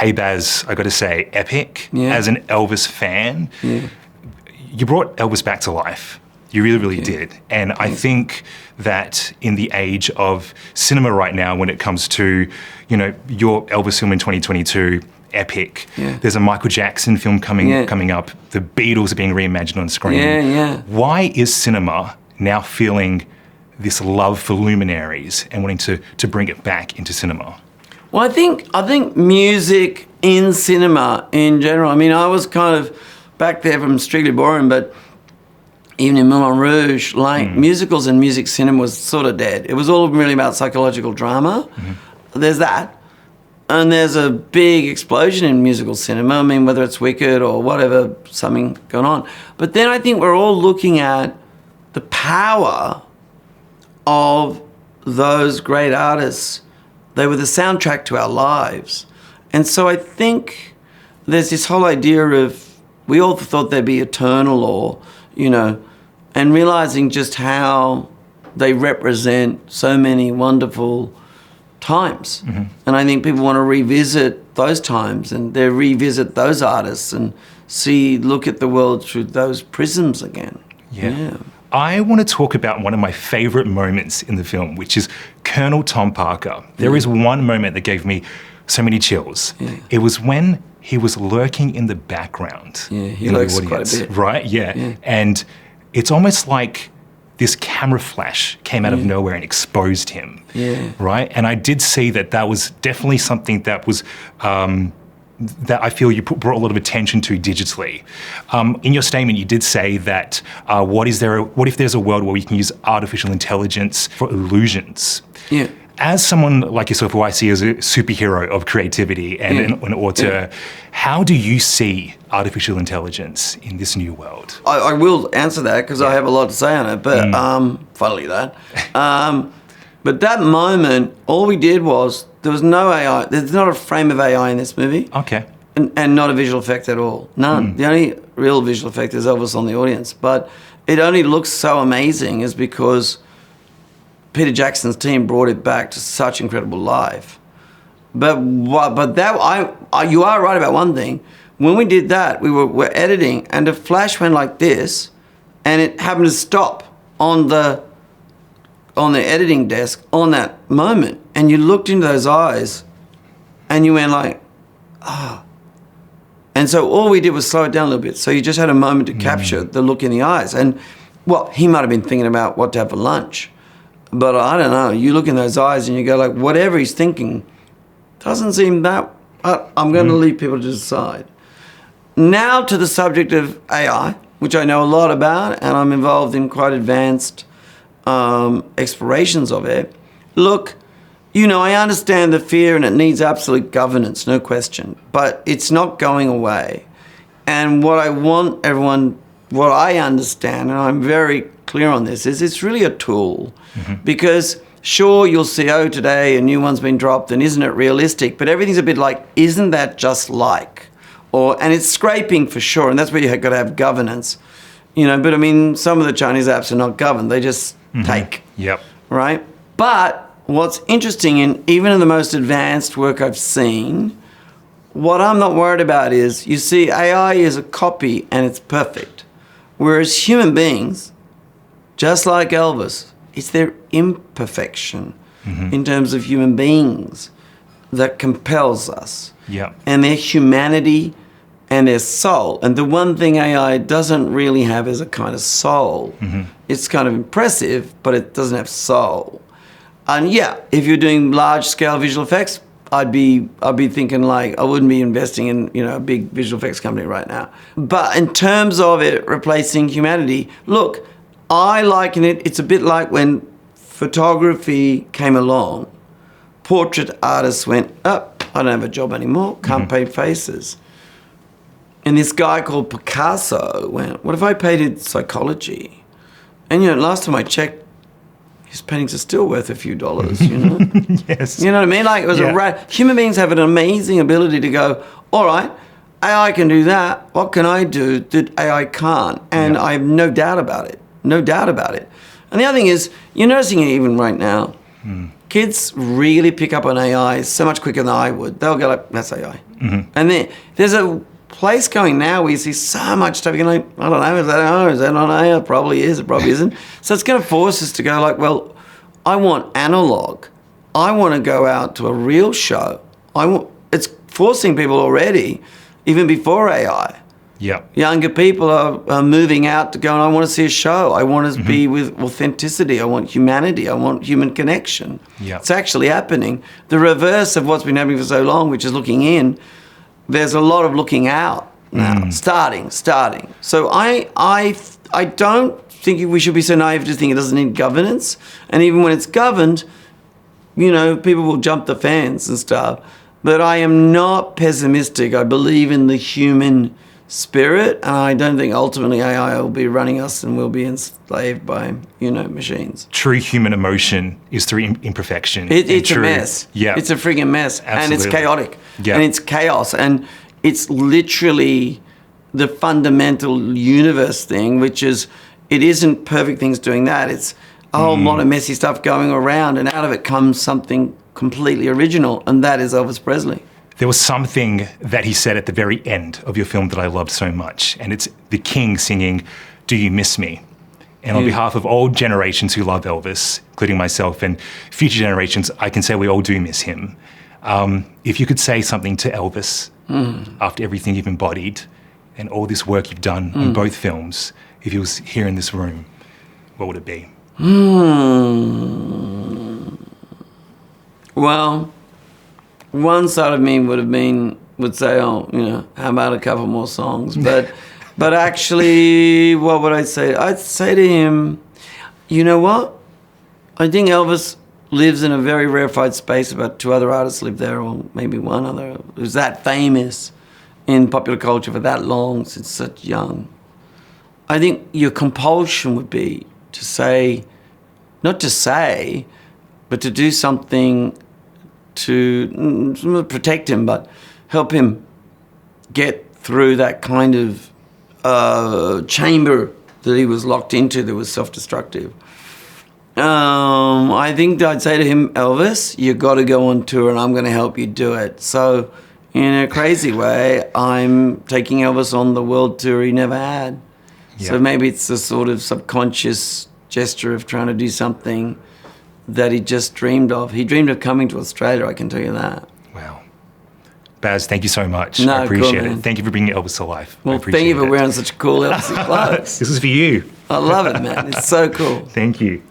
Hey Baz, I got to say, epic. Yeah. As an Elvis fan, Yeah. you brought Elvis back to life. You really, really did. And I think that in the age of cinema right now, when it comes to, your Elvis film in 2022, epic. Yeah. There's a Michael Jackson film coming up. The Beatles are being reimagined on screen. Yeah. Why is cinema now feeling this love for luminaries and wanting to bring it back into cinema? Well, I think music in cinema in general, I mean, I was kind of back there from Strictly Boring, but even in Moulin Rouge, musicals and music cinema was sort of dead. It was all really about psychological drama. Mm-hmm. There's that. And there's a big explosion in musical cinema. I mean, whether it's Wicked or whatever, something going on. But then I think we're all looking at the power of those great artists. They were the soundtrack to our lives. And so I think there's this whole idea of, we all thought they'd be eternal or, and realizing just how they represent so many wonderful times. Mm-hmm. And I think people want to revisit those times and they revisit those artists and look at the world through those prisms again. Yeah. I want to talk about one of my favorite moments in the film, which is Colonel Tom Parker. There is one moment that gave me so many chills. Yeah. It was when he was lurking in the background. Yeah, he lurks quite a bit. Right, yeah. And it's almost like this camera flash came out of nowhere and exposed him. Yeah. Right? And I did see that was definitely something that was that I feel you brought a lot of attention to digitally. In your statement, you did say that what if there's a world where we can use artificial intelligence for illusions? Yeah. As someone like yourself, who I see as a superhero of creativity and an auteur, how do you see artificial intelligence in this new world? I will answer that because I have a lot to say on it, but funnily that. But that moment, all we did was, there was no AI. There's not a frame of AI in this movie. Okay. And not a visual effect at all. None. The only real visual effect is Elvis on the audience. But it only looks so amazing is because Peter Jackson's team brought it back to such incredible life. But you are right about one thing. When we did that, we're editing, and the flash went like this, and it happened to stop on the editing desk on that moment, and you looked into those eyes, and you went like, ah. And so all we did was slow it down a little bit. So you just had a moment to capture the look in the eyes. And, well, he might have been thinking about what to have for lunch. But I don't know. You look in those eyes and you go like, whatever he's thinking doesn't seem that... I'm going to leave people to decide. Now to the subject of AI, which I know a lot about, and I'm involved in quite advanced explorations of it. Look, I understand the fear and it needs absolute governance, no question, but it's not going away. And what I want everyone, what I understand, and I'm very clear on this, is it's really a tool. Because sure, you'll see, today a new one's been dropped and isn't it realistic? But everything's a bit like, isn't that just like? And it's scraping for sure, and that's where you've got to have governance. But I mean, some of the Chinese apps are not governed, they just take. Yep. Right? But what's interesting, even in the most advanced work I've seen, what I'm not worried about is, you see, AI is a copy and it's perfect. Whereas human beings, just like Elvis, it's their imperfection in terms of human beings that compels us. Yeah. And their humanity and their soul. And the one thing AI doesn't really have is a kind of soul. It's kind of impressive, but it doesn't have soul. And yeah, if you're doing large-scale visual effects, I'd be thinking like, I wouldn't be investing in a big visual effects company right now. But in terms of it replacing humanity, look, I liken it. It's a bit like when photography came along. Portrait artists went, I don't have a job anymore. Can't paint faces. And this guy called Picasso went, what if I painted psychology? And last time I checked, his paintings are still worth a few dollars, Yes. You know what I mean? Like, it was human beings have an amazing ability to go, all right, AI can do that. What can I do that AI can't? And I have no doubt about it. No doubt about it. And the other thing is, you're noticing it even right now. Kids really pick up on AI so much quicker than I would. They'll go like, that's AI. And there's a place going now where you see so much stuff. You're like, I don't know, is that not AI? It probably is, it probably isn't. So it's going to force us to go like, well, I want analog. I want to go out to a real show. It's forcing people already, even before AI. Yeah. Younger people are moving out to go, and I want to see a show. I want to be with authenticity. I want humanity. I want human connection. Yeah. It's actually happening. The reverse of what's been happening for so long, which is looking in, there's a lot of looking out now, starting. So I don't think we should be so naive to think it doesn't need governance. And even when it's governed, you know, people will jump the fence and stuff. But I am not pessimistic. I believe in the human spirit, and I don't think ultimately AI will be running us and we'll be enslaved by, you know, machines. True human emotion is through imperfection. It's a mess. Yeah. It's a friggin' mess. Absolutely. And it's chaotic. Yeah. And it's chaos. And it's literally the fundamental universe thing, which is, it isn't perfect things doing that. It's a whole lot of messy stuff going around, and out of it comes something completely original, and that is Elvis Presley. There was something that he said at the very end of your film that I loved so much, and it's the King singing, "Do You Miss Me?" And on behalf of all generations who love Elvis, including myself and future generations, I can say we all do miss him. If you could say something to Elvis after everything you've embodied and all this work you've done on both films, if he was here in this room, what would it be? Well, one side of me would say, oh, you know, how about a couple more songs? But actually, what would I say? I'd say to him, you know what? I think Elvis lives in a very rarefied space. About 2 other artists live there, or maybe one other, who's that famous in popular culture for that long, since such young. I think your compulsion would be to say, not to say, but to do something to protect him, but help him get through that kind of chamber that he was locked into that was self-destructive. I think I'd say to him, Elvis, you got to go on tour and I'm going to help you do it. So in a crazy way, I'm taking Elvis on the world tour he never had. Yeah. So maybe it's a sort of subconscious gesture of trying to do something that he just dreamed of. He dreamed of coming to Australia, I can tell you that. Wow. Baz, thank you so much. No, I appreciate cool, it. Thank you for bringing Elvis to life. Well, thank you for wearing such cool Elvis clothes. This is for you. I love it, man. It's so cool. Thank you.